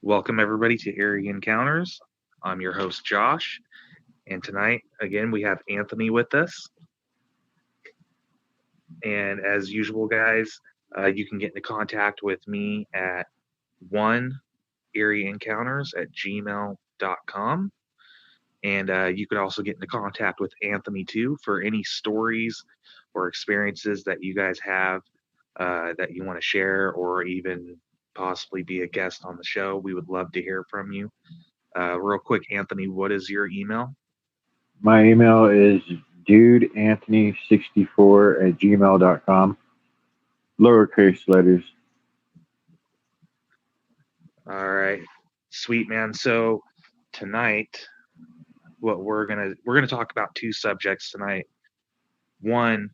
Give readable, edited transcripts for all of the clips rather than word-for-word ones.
Welcome, everybody, to Eerie Encounters. I'm your host, Josh, and tonight, again, we have Anthony with us. And as usual, guys, you can get into contact with me at one encounters at gmail.com. And you could also get into contact with Anthony too for any stories or experiences that you guys have that you want to share or even possibly be a guest on the show. We would love to hear from you. Real quick, Anthony, what is your email? My email is dudeanthony64 at gmail.com. Lowercase letters. All right, sweet man. So tonight, what we're gonna talk about two subjects tonight. One,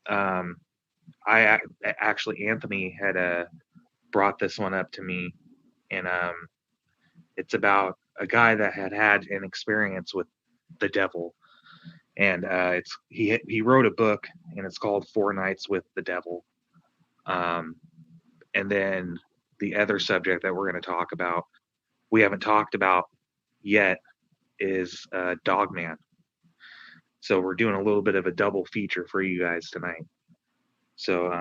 um, actually Anthony had brought this one up to me, and it's about a guy that had an experience with the devil, and it's he wrote a book, and it's called Four Nights with the Devil. Um, and then the other subject that we're going to talk about, we haven't talked about yet, is Dogman. So we're doing a little bit of a double feature for you guys tonight. So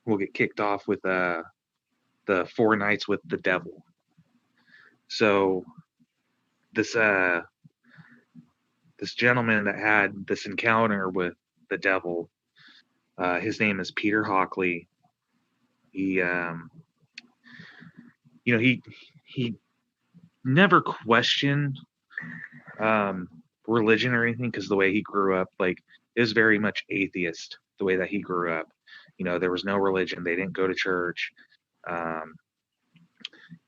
we'll get kicked off with the Four Nights with the Devil. So this this gentleman that had this encounter with the devil, his name is Peter Hockley. He he never questioned um, religion or anything because the way he grew up, like, is very much atheist. The way that he grew up, there was no religion. They didn't go to church. Um,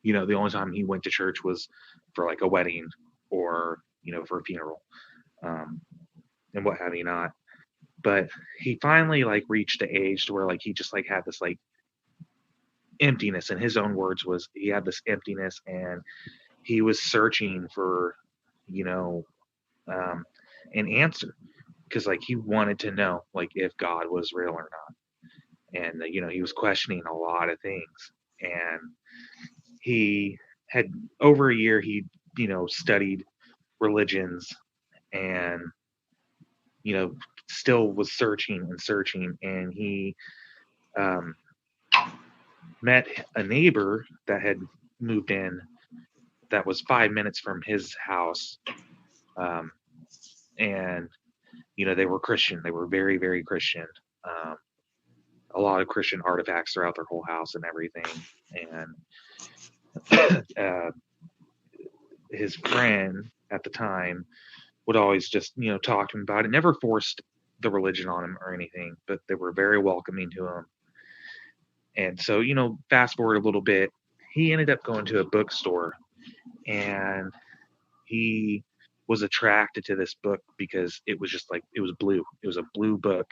the only time he went to church was for like a wedding or for a funeral, um, and what have you not. But he finally like reached the age to where like he just like had this like emptiness. In his own words, was he had this emptiness and he was searching for you know um, an answer because like he wanted to know like if God was real or not, and he was questioning a lot of things, and he had over a year he studied religions, and still was searching and searching, and he um, met a neighbor that had moved in that was 5 minutes from his house, um, and they were Christian. They were very, very Christian. Um, a lot of Christian artifacts throughout their whole house and everything. And his friend at the time would always just talk to him about it. Never forced the religion on him or anything, but they were very welcoming to him. And so fast forward a little bit, he ended up going to a bookstore, and he was attracted to this book because it was just like it was blue. It was a blue book,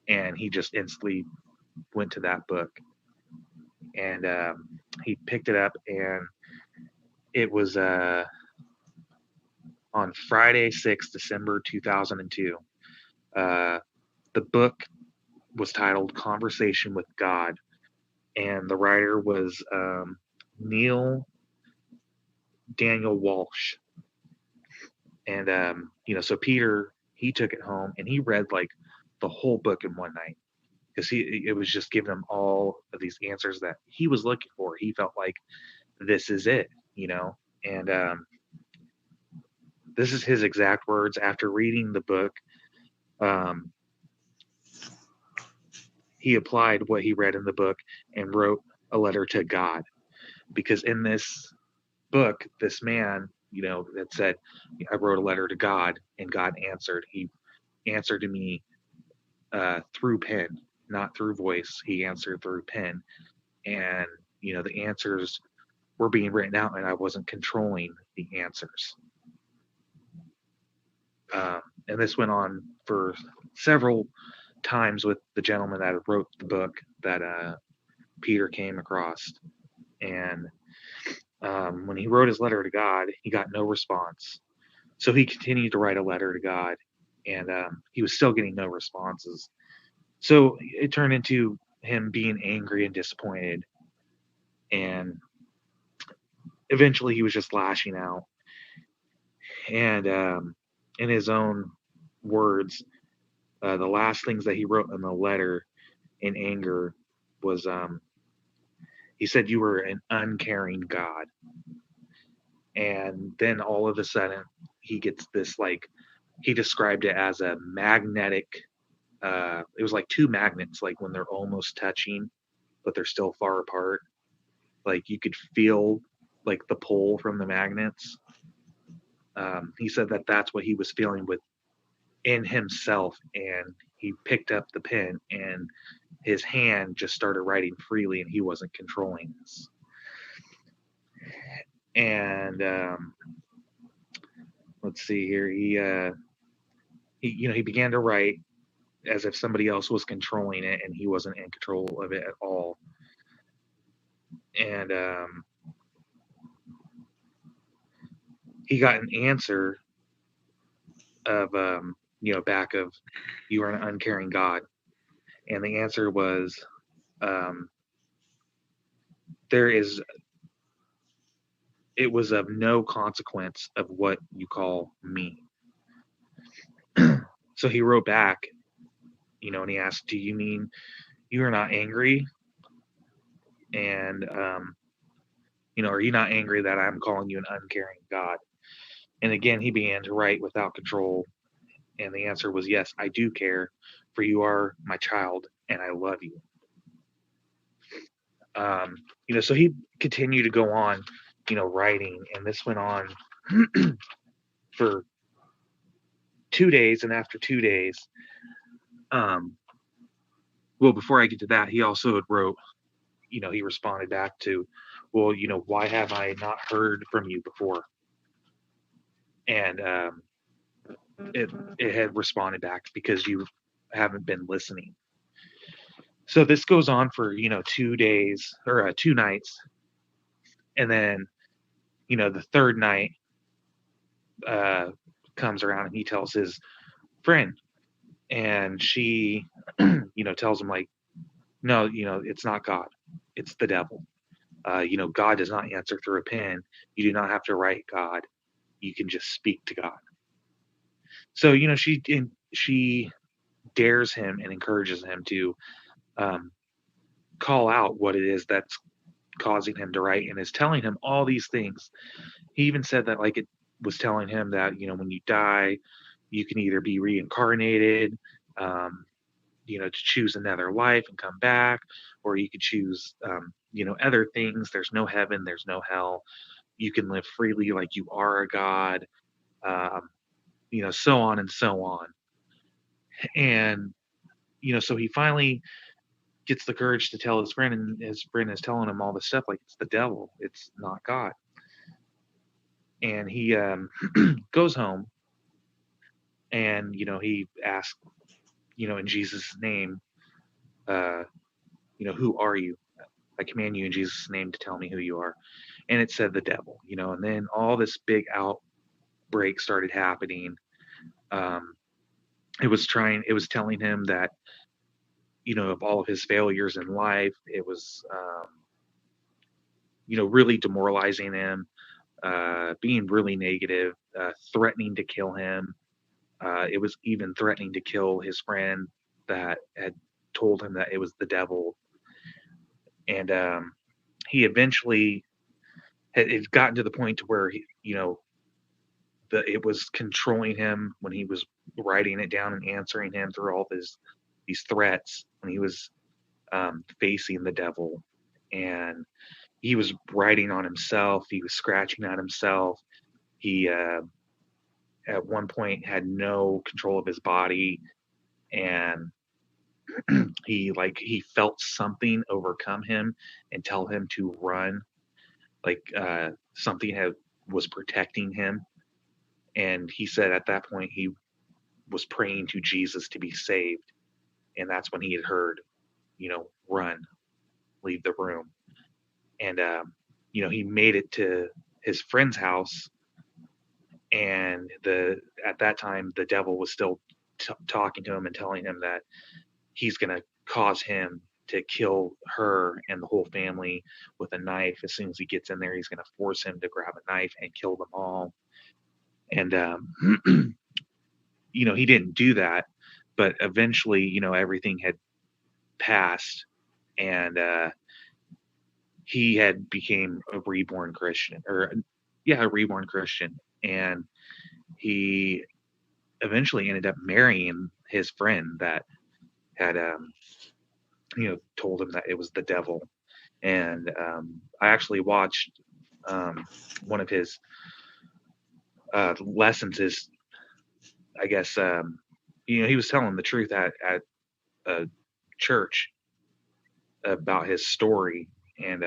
and he just instantly went to that book, and he picked it up, and it was on Friday, 6th December 2002. Uh, the book was titled "Conversation with God," and the writer was Neil Daniel Walsh. And so Peter, he took it home and he read like the whole book in one night because it was just giving him all of these answers that he was looking for. He felt like this is it. And this is his exact words after reading the book. Um, he applied what he read in the book and wrote a letter to God, because in this book, this man, that said, I wrote a letter to God and God answered. He answered to me through pen, not through voice. He answered through pen, and the answers were being written out, and I wasn't controlling the answers. And this went on for several times with the gentleman that wrote the book that Peter came across. And when he wrote his letter to God, he got no response. So he continued to write a letter to God, and he was still getting no responses. So it turned into him being angry and disappointed. And eventually he was just lashing out. And in his own words, the last things that he wrote in the letter in anger was he said, "You were an uncaring God." And then all of a sudden, he gets this, like, he described it as a magnetic. It was like two magnets, like when they're almost touching, but they're still far apart. Like you could feel like the pull from the magnets. He said that that's what he was feeling within himself, and he picked up the pen, and his hand just started writing freely, and he wasn't controlling this. And let's see here, he began to write as if somebody else was controlling it, and he wasn't in control of it at all. And he got an answer of back of, "You are an uncaring God," and the answer was, um, "There is it was of no consequence of what you call me." So he wrote back, and he asked, "Do you mean you are not angry? And are you not angry that I'm calling you an uncaring God?" And again, he began to write without control. And the answer was, "Yes, I do care, for you are my child, and I love you." So he continued to go on, writing, and this went on for 2 days. And after 2 days, um, well, before I get to that, he also wrote, he responded back to, "Well, why have I not heard from you before?" And it had responded back, "Because you haven't been listening." So this goes on for 2 days, or 2 nights, and then the third night uh, comes around, and he tells his friend, and she tells him, like, "No, it's not God, it's the devil. God does not answer through a pen. You do not have to write God. You can just speak to God." So she dares him and encourages him to um, call out what it is that's causing him to write, and is telling him all these things. He even said that, like, it was telling him that when you die, you can either be reincarnated, um, to choose another life and come back, or you could choose other things. There's no heaven, there's no hell. You can live freely like you are a god, um, so on and so on. And so he finally gets the courage to tell his friend, and his friend is telling him all this stuff, like, it's the devil, it's not God. And he goes home, and he asks, in Jesus' name, uh, "Who are you? I command you in Jesus' name to tell me who you are." And it said the devil, and then all this big outbreak started happening. Um, it was telling him that, of all of his failures in life, it was, really demoralizing him, being really negative, threatening to kill him. It was even threatening to kill his friend that had told him that it was the devil. And he eventually had gotten to the point to where it was controlling him when he was writing it down and answering him through all these threats, when he was facing the devil. And he was writing on himself. He was scratching at himself. He at one point had no control of his body, and he felt something overcome him and tell him to run, like something was protecting him. And he said at that point he was praying to Jesus to be saved, and that's when he had heard, "Run, leave the room." And he made it to his friend's house, and the at that time the devil was still talking to him and telling him that he's going to cause him to kill her and the whole family with a knife. As soon as he gets in there, he's going to force him to grab a knife and kill them all. And he didn't do that, but eventually, everything had passed, and he had became a reborn Christian, or yeah, a reborn Christian, and he eventually ended up marrying his friend that had told him that it was the devil. And I actually watched one of his lessons. Is I guess he was telling the truth at a church about his story, and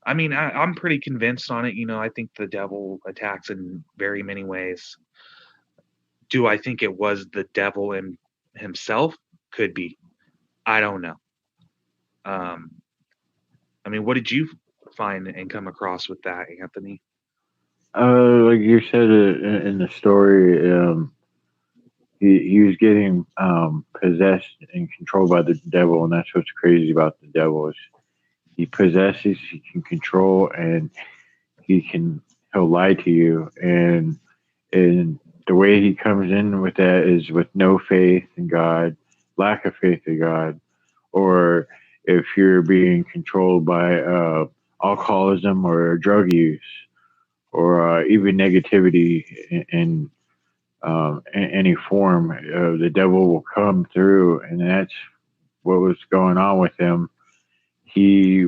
I mean, I'm pretty convinced on it. I think the devil attacks in very many ways. Do I think it was the devil in himself? Could be. I don't know. Um, I mean, what did you find and come across with that, Anthony? Like you said in the story, he was getting possessed and controlled by the devil, and that's what's crazy about the devil is he possesses, he can control, and he'll lie to you, and the way he comes in with that is with no faith in God, lack of faith in God, or if you're being controlled by alcoholism or drug use, or even negativity in any form, the devil will come through, and that's what was going on with him. He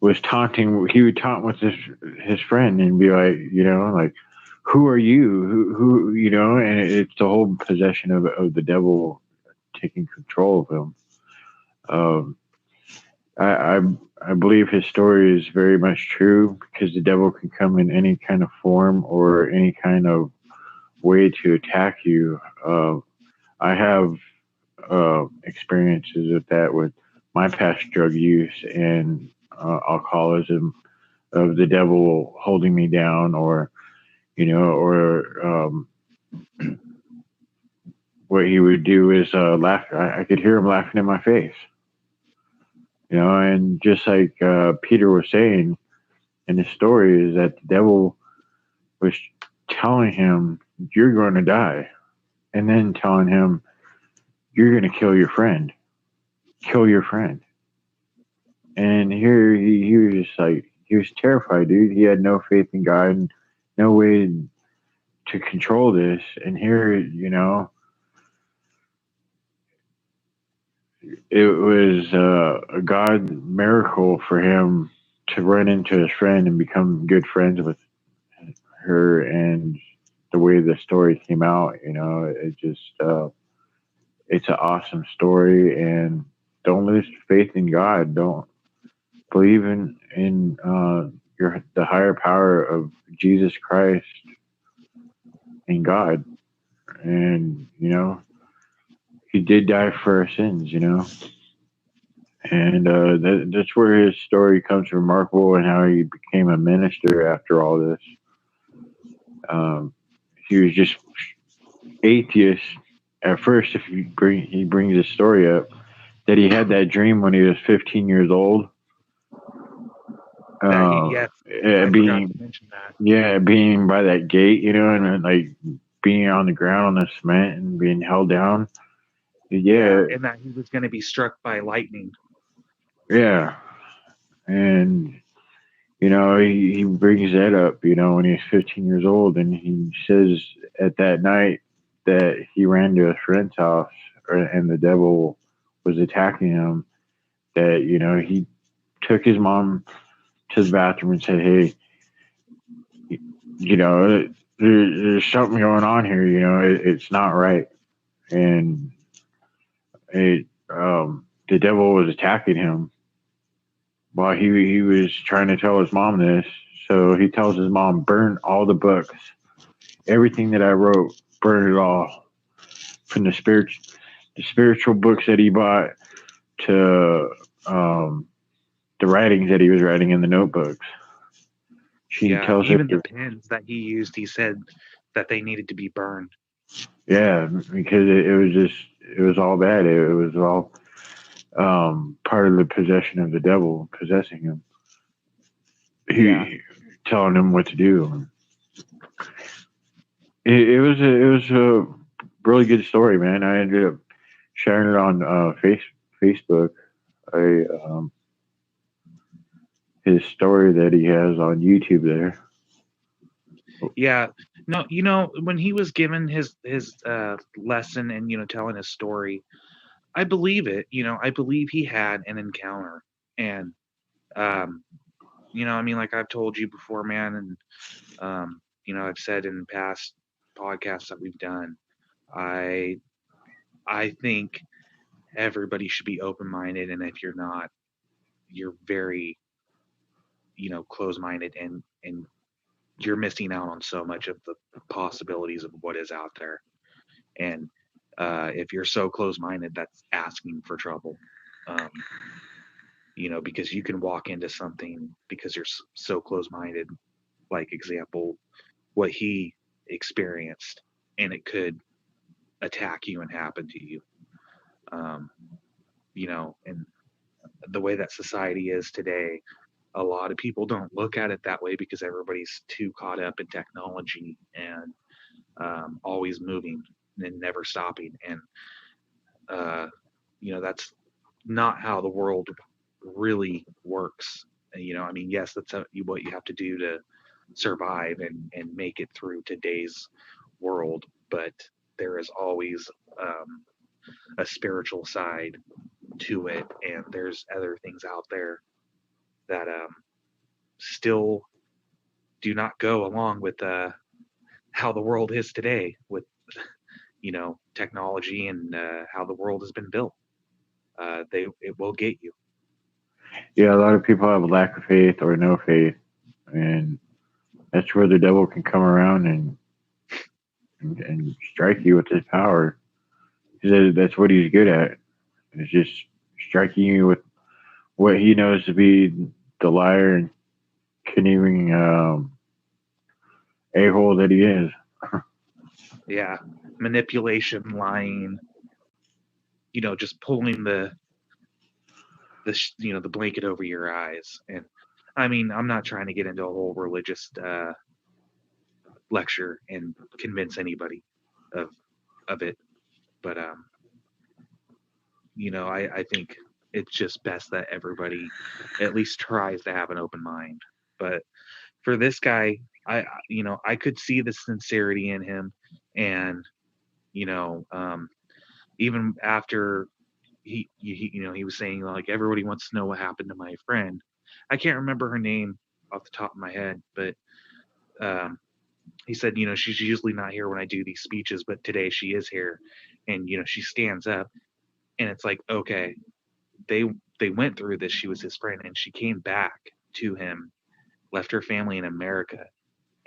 was taunting. He would taunt with his friend and be like, like, who are you? Who And it's the whole possession of the devil taking control of him. Um, I, I I believe his story is very much true because the devil can come in any kind of form or any kind of way to attack you. I have experiences with that with my past drug use and alcoholism, of the devil holding me down, or what he would do is laugh. I could hear him laughing in my face, and just like Peter was saying in the story, is that the devil was telling him, "You're going to die," and then telling him, "You're going to kill your friend. Kill your friend." And here he was just like, he was terrified, dude. He had no faith in God, and no way to control this. And here, it was a God miracle for him to run into his friend and become good friends with her. And the way the story came out, it just, it's an awesome story. And don't lose faith in God. Don't believe in the higher power of Jesus Christ and God. And he did die for our sins. And that's where his story comes remarkable, and how he became a minister after all this. He was just atheist at first. If he brings his story up, that he had that dream when he was 15 years old. Yes, I forgot to mention that. Yeah, being by that gate, and like being on the ground on the cement and being held down. Yeah, and that he was going to be struck by lightning. Yeah, and he brings that up, when he's 15 years old, and he says at that night that he ran to a friend's house, and the devil was attacking him. That he took his mom to the bathroom and said, "Hey, there's something going on here. It's not right." And the devil was attacking him while he was trying to tell his mom this. So he tells his mom, "Burn all the books, everything that I wrote, burn it all, from the spiritual books that he bought to the writings that he was writing in the notebooks." She tells even her, the pens that he used, he said that they needed to be burned. Yeah, because it was all bad. It was all part of the possession of the devil possessing him. Yeah. He telling him what to do. It was a really good story, man. I ended up sharing it on Facebook. I his story that he has on YouTube there. Yeah. No, when he was given his lesson and telling his story, I believe it. I believe he had an encounter. And um I mean, like I've told you before, man, and I've said in past podcasts that we've done, I I think everybody should be open-minded, and if you're not, you're very, close-minded, and you're missing out on so much of the possibilities of what is out there. And if you're so close-minded, that's asking for trouble. Um, because you can walk into something because you're so close-minded. Like example, what he experienced, and it could attack you and happen to you. Um, and the way that society is today, a lot of people don't look at it that way because everybody's too caught up in technology and always moving and never stopping. And uh, that's not how the world really works. I mean, yes, that's what you have to do to survive and make it through today's world, but there is always a spiritual side to it, and there's other things out there that still do not go along with how the world is today with technology and how the world has been built. It will get you. Yeah, a lot of people have a lack of faith or no faith, and that's where the devil can come around and strike you with his power. That's what he's good at. It's just striking you with what he knows to be the liar and conniving a hole that he is. Yeah, manipulation, lying, just pulling the blanket over your eyes. And I mean, I'm not trying to get into a whole religious lecture and convince anybody of it, but I think it's just best that everybody at least tries to have an open mind. But for this guy, I could see the sincerity in him, and you know, um, even after he was saying like everybody wants to know what happened to my friend. I can't remember her name off the top of my head, but um, he said, she's usually not here when I do these speeches, but today she is here, and she stands up, and it's like, okay, they they went through this. She was his friend, and she came back to him, left her family in America,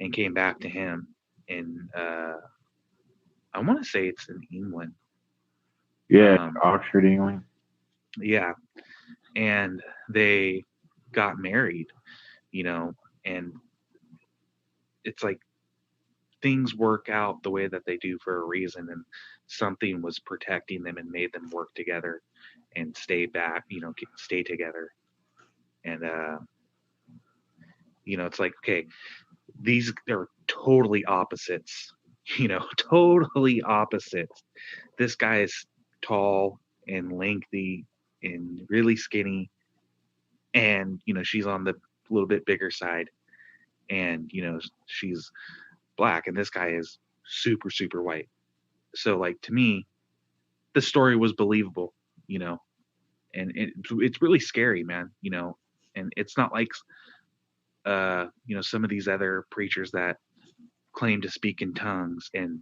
and came back to him. And I want to say it's in England. Yeah, Um, Oxford, England. yeah, and they got married, you know, and it's like things work out the way that they do for a reason, and something was protecting them and made them work together and stay back, stay together. And it's like, okay, these are totally opposites, totally opposites. This guy is tall and lengthy and really skinny, and she's on the little bit bigger side, and she's black, and this guy is super super white. So like to me, the story was believable, you know, and it's really scary, man, and it's not like some of these other preachers that claim to speak in tongues and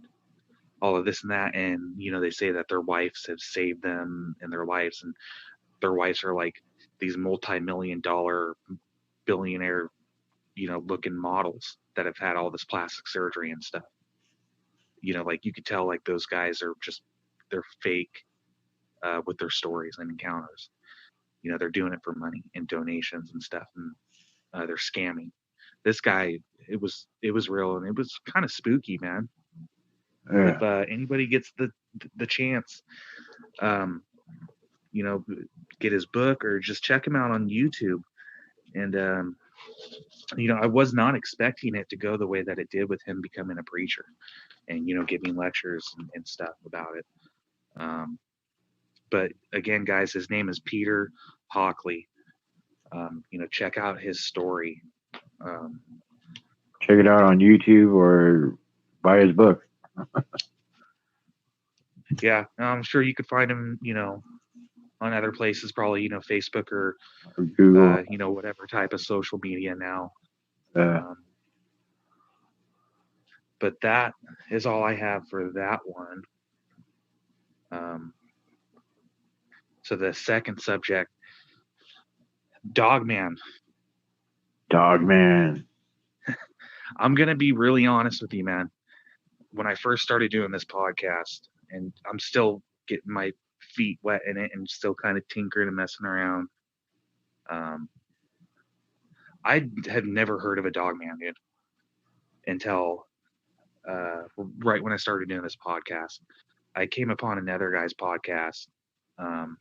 all of this and that, and they say that their wives have saved them in their lives, and their wives are like these multi-million-dollar billionaire looking models that have had all this plastic surgery and stuff. Like you could tell like those guys are just they're fake with their stories and encounters. They're doing it for money and donations and stuff, and they're scamming. This guy, it was real, and it was kind of spooky, man. If Yeah, anybody gets the chance, um, you know, get his book or just check him out on YouTube. And you know, I was not expecting it to go the way that it did with him becoming a preacher and you know giving lectures and stuff about it. Um, but again, guys, his name is Peter Hockley. You know, check out his story. Um, Check it out on YouTube or buy his book. yeah, I'm sure you could find him, you know, on other places, probably, you know, Facebook or, Or Google. you know, whatever type of social media now. Uh, Um, but that is all I have for that one. Um, so the second subject, Dogman. Dogman. I'm going to be really honest with you, man. When I first started doing this podcast, and I'm still getting my feet wet in it and still kind of tinkering and messing around, um, I had never heard of a Dogman, dude, until right when I started doing this podcast. I came upon another guy's podcast, um,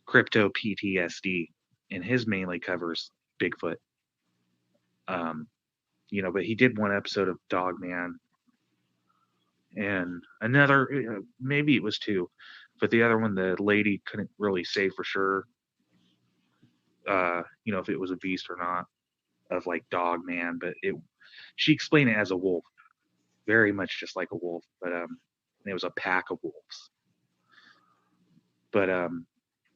Crypto PTSD, and his mainly covers Bigfoot. Um, you know, but he did one episode of Dogman and another, maybe it was two, but the other one, the lady couldn't really say for sure, you know, if it was a beast or not, of like Dogman, but she explained it as a wolf, very much just like a wolf, but it was a pack of wolves. But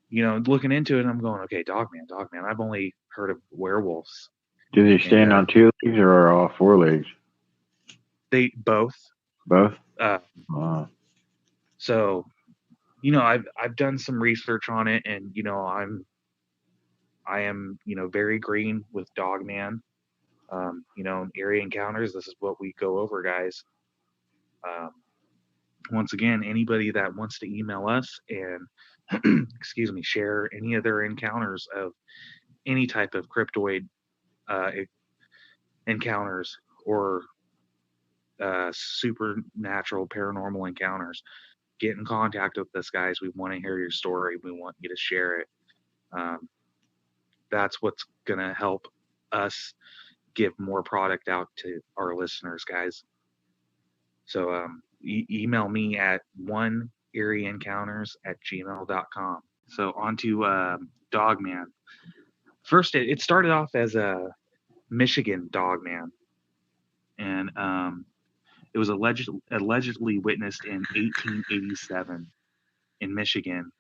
you know, looking into it, I'm going, okay, Dogman, Dogman. I've only heard of werewolves, Do they and stand on two legs or all four legs? they both. Both? Uh, Uh, so you know, I've done some research on it, and you know, I am you know very green with Dogman. You know, area encounters. This is what we go over, guys. Um, Once again, anybody that wants to email us and excuse me, share any of their encounters of any type of cryptoid uh, encounters or supernatural paranormal encounters, get in contact with us, guys. We want to hear your story. We want you to share it. Um, that's what's going to help us give more product out to our listeners, guys. So email me at oneeerieencounters@gmail.com. So on to Dogman. First, it started off as a Michigan Dogman, and it was allegedly witnessed in 1887 in Michigan,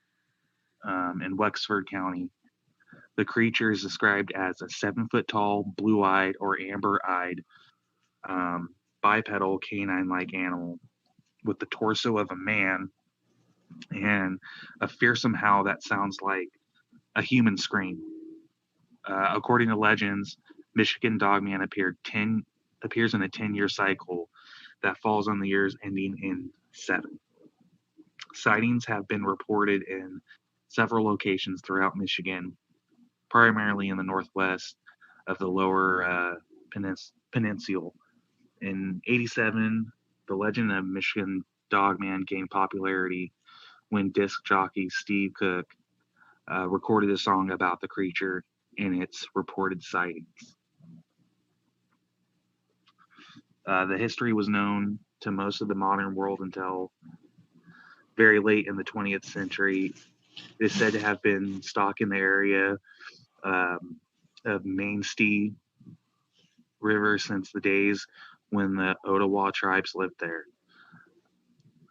in Wexford County. The creature is described as a 7 foot tall, blue eyed or amber eyed um, bipedal canine like animal with the torso of a man and a fearsome howl that sounds like a human scream. According to legends, Michigan Dogman appears in a 10-year cycle that falls on the years ending in 7. Sightings have been reported in several locations throughout Michigan, primarily in the northwest of the lower peninsula. In 87, the legend of Michigan Dogman gained popularity when disc jockey Steve Cook recorded a song about the creature and its reported sightings. The history was known to most of the modern world until very late in the 20th century. It is said to have been stalking the area um, of Mainstay River since the days when the Ottawa tribes lived there.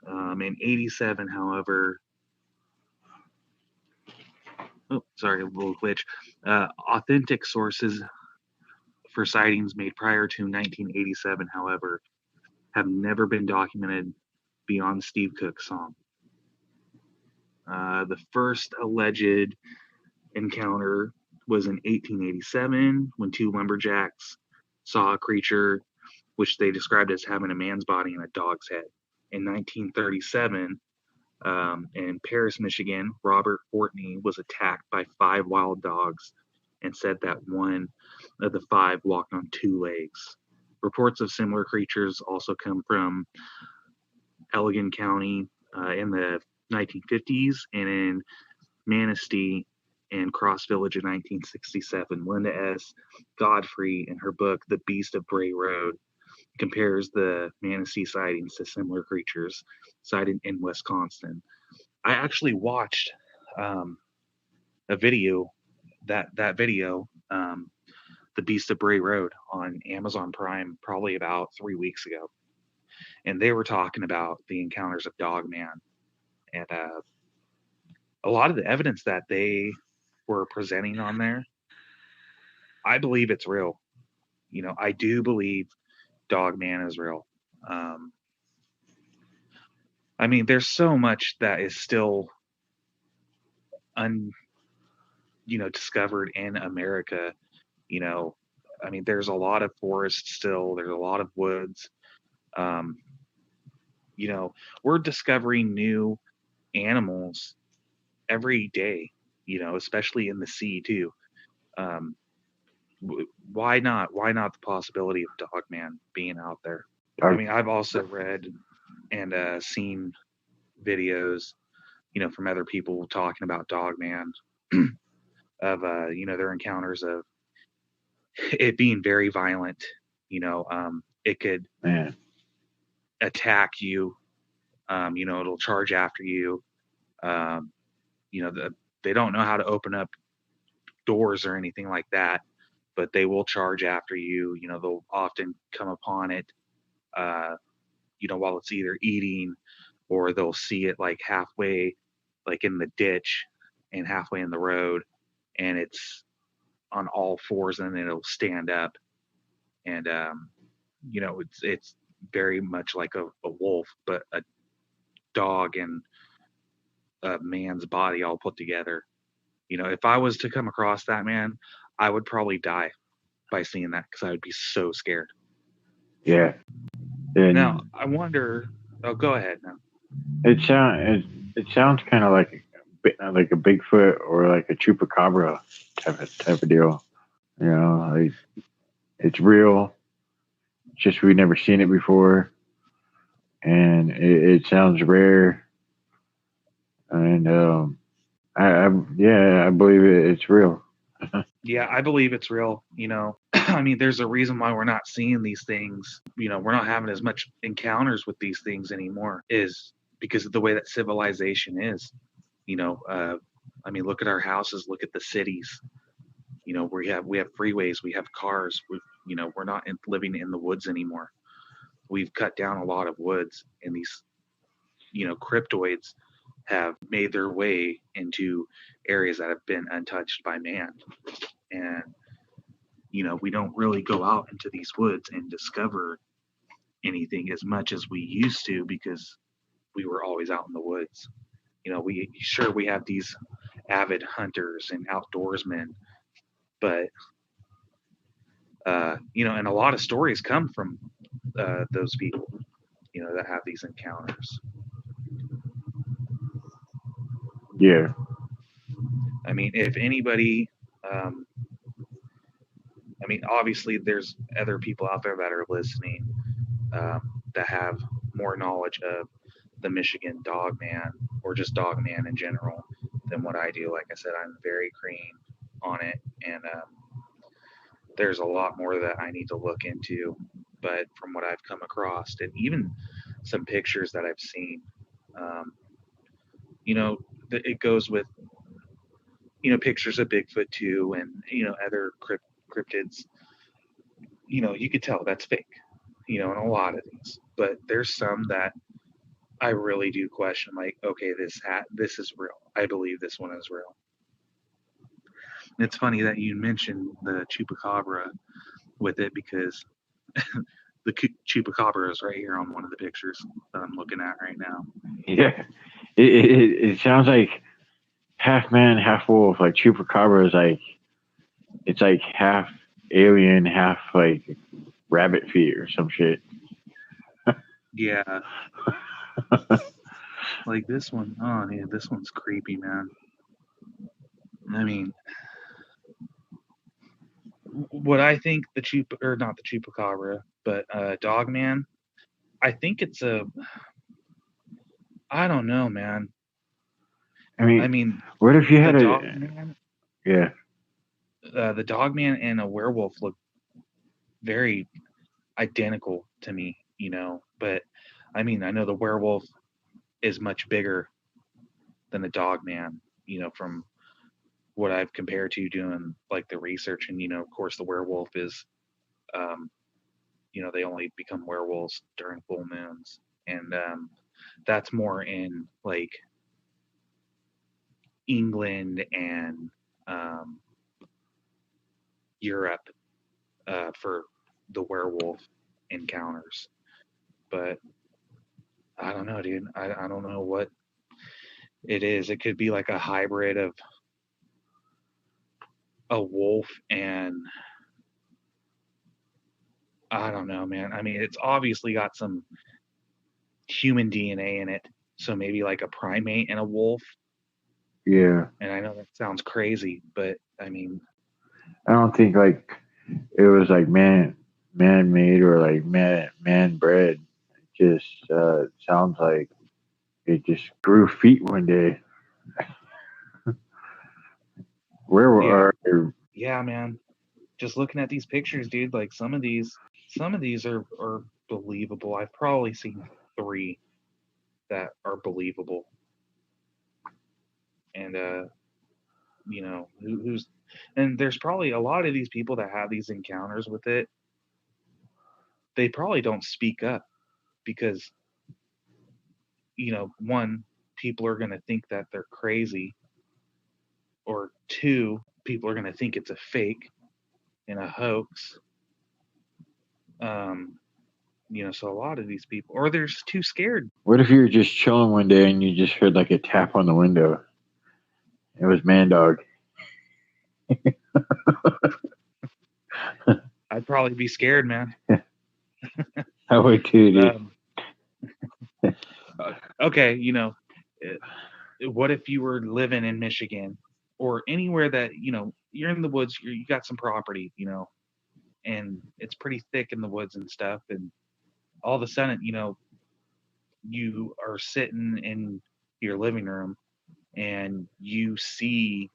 In 87, however, oh, sorry, a little glitch. Authentic sources for sightings made prior to 1987, however, have never been documented beyond Steve Cook's song. The first alleged encounter was in 1887 when two lumberjacks saw a creature which they described as having a man's body and a dog's head. In 1937, in Paris, Michigan, Robert Fortney was attacked by 5 wild dogs and said that one of the 5 walked on 2 legs. Reports of similar creatures also come from Allegan County in the 1950s and in Manistee in Cross Village in 1967. Linda S. Godfrey, in her book The Beast of Bray Road, compares the Manistee sightings to similar creatures sighted in Wisconsin. I actually watched um, a video that video, The Beast of Bray Road, on Amazon Prime probably about 3 weeks ago, and they were talking about the encounters of Dogman, and a lot of the evidence that they were presenting on there, I believe it's real. I do believe Dogman is real. Um, I mean, there's so much that is still un, discovered in America. You know, I mean, there's a lot of forests still. There's a lot of woods. Um, you know, we're discovering new animals every day. Especially in the sea too. Um, why not? Why not the possibility of Dogman being out there? I Dog, mean, I've also read and seen videos, from other people talking about Dogman, of their encounters of it being very violent. It could man. attack you. It'll charge after you. Um, they don't know how to open up doors or anything like that, but they will charge after you. They'll often come upon it, uh, while it's either eating, or they'll see it like halfway, like in the ditch and halfway in the road, and it's on all fours, and then it'll stand up, and it's very much like a wolf, but a dog and a man's body all put together. If I was to come across that, man, I would probably die by seeing that because I would be so scared. Yeah. Now, And I wonder. Oh, go ahead now. it sounds kind of like a Bigfoot or like a chupacabra type of deal. Like it's real. It's just we've never seen it before, and it sounds rare. And yeah, I believe it's real. Yeah, I believe it's real. I mean, there's a reason why we're not seeing these things. We're not having as much encounters with these things anymore, is because of the way that civilization is. You know, uh, I mean, look at our houses, look at the cities. We have freeways, we have cars. We're not living in the woods anymore. We've cut down a lot of woods, and these cryptoids have made their way into areas that have been untouched by man. And we don't really go out into these woods and discover anything as much as we used to, because we were always out in the woods. We have these avid hunters and outdoorsmen, but and a lot of stories come from those people, that have these encounters. Yeah, I mean, if anybody, um, I mean, obviously there's other people out there that are listening, that have more knowledge of the Michigan Dogman, or just Dogman in general, than what I do. Like I said, I'm very green on it, and there's a lot more that I need to look into. But from what I've come across, and even some pictures that I've seen, um, you know, it goes with pictures of Bigfoot too, and other cryptids. You could tell that's fake. In a lot of these, but there's some that I really do question. Like, okay, this is real. I believe this one is real. It's funny that you mentioned the chupacabra with it, because the chupacabra is right here on one of the pictures that I'm looking at right now. yeah. It sounds like half man, half wolf. Like chupacabra is like it's like half alien, half like rabbit feet or some shit. Yeah, like this one. Oh, yeah, this one's creepy, man. I mean, what I think the or not the chupacabra, but Dogman. I think it's a. I don't know, man. I mean, what if you the had Dogman, yeah, the Dogman and a werewolf look very identical to me, But I mean, I know the werewolf is much bigger than the Dogman, from what I've compared to doing like the research, and of course, the werewolf is, um, they only become werewolves during full moons, and that's more in like England and um, Europe for the werewolf encounters. But I don't know, dude. I don't know what it is. It could be like a hybrid of a wolf and I don't know, man. I mean, it's obviously got some human DNA in it. So maybe like a primate and a wolf. yeah. And I know that sounds crazy, but I mean, I don't think like it was like man made or like man bred. It just sounds like it just grew feet one day. Where yeah, are yeah, man. Just looking at these pictures, dude, like some of these are believable. I've probably seen three that are believable. And who's and there's probably a lot of these people that have these encounters with it. They probably don't speak up because, one, people are going to think that they're crazy, or two, people are going to think it's a fake and a hoax. Um, so a lot of these people, or they're just too scared. what if you were just chilling one day and you just heard like a tap on the window? It was Man Dog. I'd probably be scared, man. I would too, dude. Um, okay, what if you were living in Michigan or anywhere that, you're in the woods, you got some property, and it's pretty thick in the woods and stuff. And all of a sudden, you are sitting in your living room and you see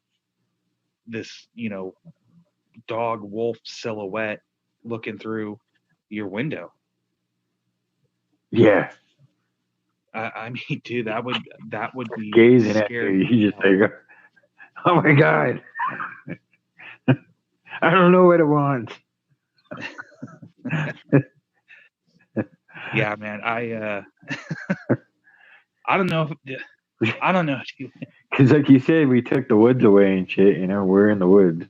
this, dog wolf silhouette looking through your window. Yeah, I mean, dude, that would be gazing at you. scary. You just like, oh my god, I don't know what it wants. Yeah, man. I don't know. I don't know, dude. Because like you said, we took the woods away and shit. We're in the woods.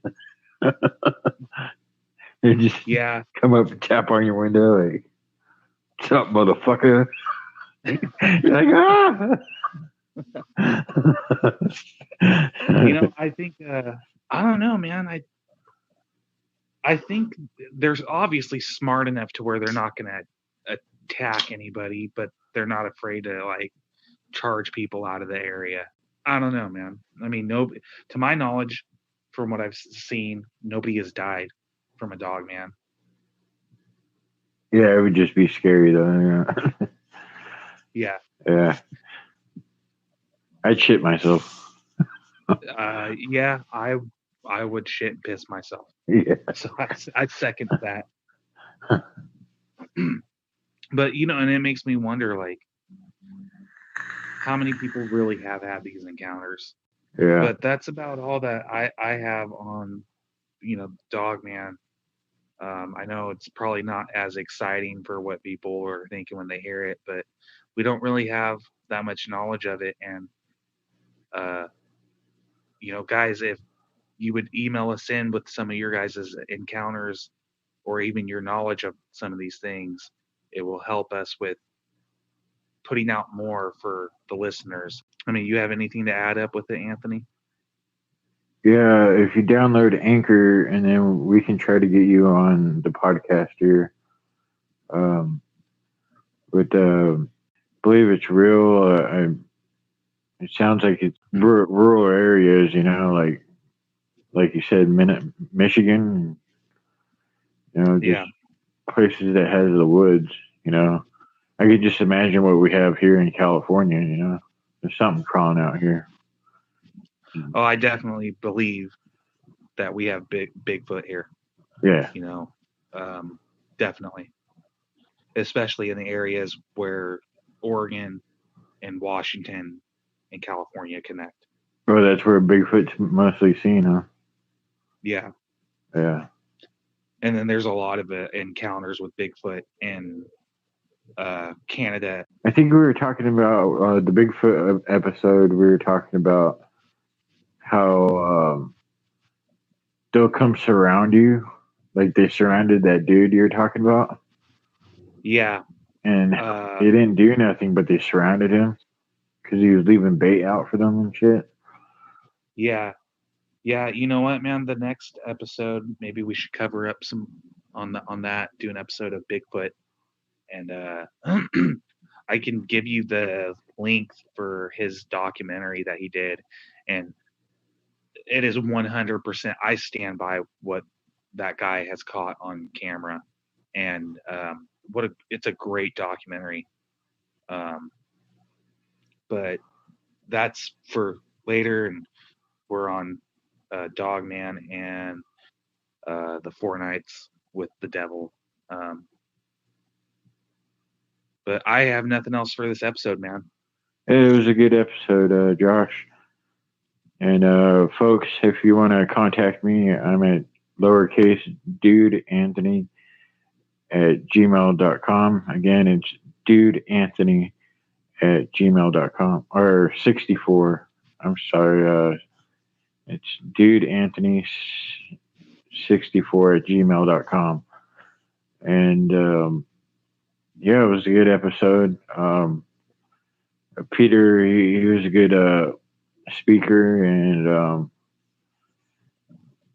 They just Yeah, come up and tap on your window like, "What's up, motherfucker?" You're like, ah. I think I don't know, man. I think there's obviously smart enough to where they're not going to attack anybody, but they're not afraid to like charge people out of the area. I don't know, man. I mean, no, to my knowledge, from what I've seen, nobody has died from a dog, man. Yeah, it would just be scary though. Yeah, Yeah, I'd shit myself. yeah, I would shit and piss myself. Yeah, So I second that. But and it makes me wonder, like, how many people really have had these encounters. yeah, But that's about all that I have on Dogman. I know it's probably not as exciting for what people are thinking when they hear it, but we don't really have that much knowledge of it. And uh, guys, if you would email us in with some of your guys' encounters or even your knowledge of some of these things, it will help us with putting out more for the listeners. I mean, you have anything to add up with it, Anthony? yeah. If you download Anchor, and then we can try to get you on the podcast here. Um, with believe it's real. It sounds like it's rural areas. Like you said, Michigan. Just Yeah. places that has the woods. I could just imagine what we have here in California. There's something crawling out here. Oh, I definitely believe that we have Bigfoot here. Yeah. You know, definitely, especially in the areas where Oregon and Washington and California connect. Well, that's where Bigfoot's mostly seen, huh? Yeah, Yeah. and then there's a lot of encounters with Bigfoot in Canada. I think we were talking about the Bigfoot episode. We were talking about how they'll come surround you, like they surrounded that dude you're talking about, Yeah, and uh, he didn't do nothing, but they surrounded him because he was leaving bait out for them and shit. yeah, yeah. You know what, man? The next episode, maybe we should cover up some on that. Do an episode of Bigfoot, and I can give you the link for his documentary that he did, and it is 100%. I stand by what that guy has caught on camera, and it's a great documentary. Um, but that's for later, and we're on Dogman and the Four Nights with the Devil. Um, but I have nothing else for this episode, man. It was a good episode, Josh. And folks, if you want to contact me, I'm at lowercase dude Anthony at gmail.com. Again, it's dude Anthony at gmail.com or 64. I'm sorry. It's dude Anthony 64 at gmail.com. And yeah, it was a good episode. Peter, he was a good speaker, and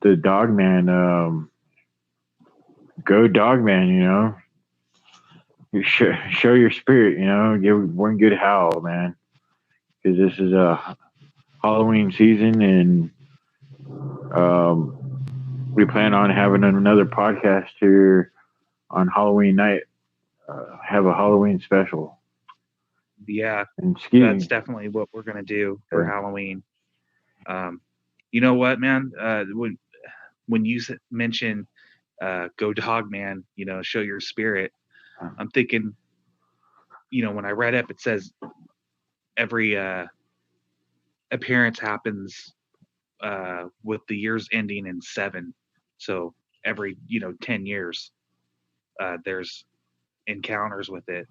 the Dogman, go Dogman, you know. You show your spirit, you know. Give one good howl, man, because this is a Halloween season, and we plan on having another podcast here on Halloween night. Have a Halloween special Yeah, and that's skiing. definitely what we're gonna do for Yeah. Halloween. Um, you know what, man? When you mention "Go Dog Man," show your spirit. I'm thinking, when I read up, it says every appearance happens with the years ending in seven. So every 10 years, there's encounters with it.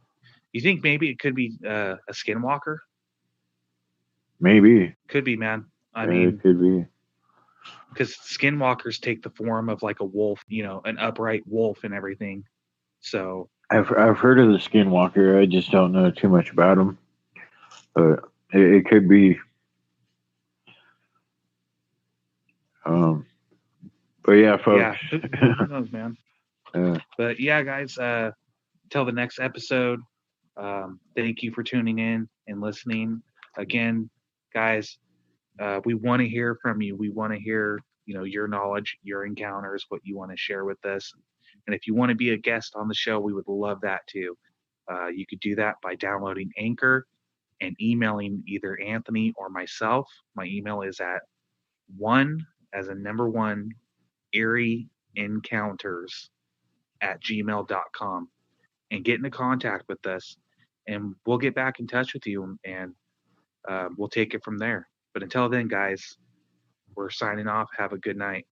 You think maybe it could be a skinwalker? Maybe. Could be, man. I It mean, could be. because skinwalkers take the form of like a wolf, an upright wolf and everything. So I've heard of the Skinwalker. I just don't know too much about him. But it could be. Um, but yeah, folks. yeah, who knows, man? uh, But yeah, guys, till the next episode. Thank you for tuning in and listening. Again, guys, we want to hear from you. We want to hear, your knowledge, your encounters, what you want to share with us. And if you want to be a guest on the show, we would love that too. You could do that by downloading Anchor and emailing either Anthony or myself. My email is at one as a number one eerie encounters at gmail.com, and get into contact with us, and we'll get back in touch with you, and we'll take it from there. But until then, guys, we're signing off. Have a good night.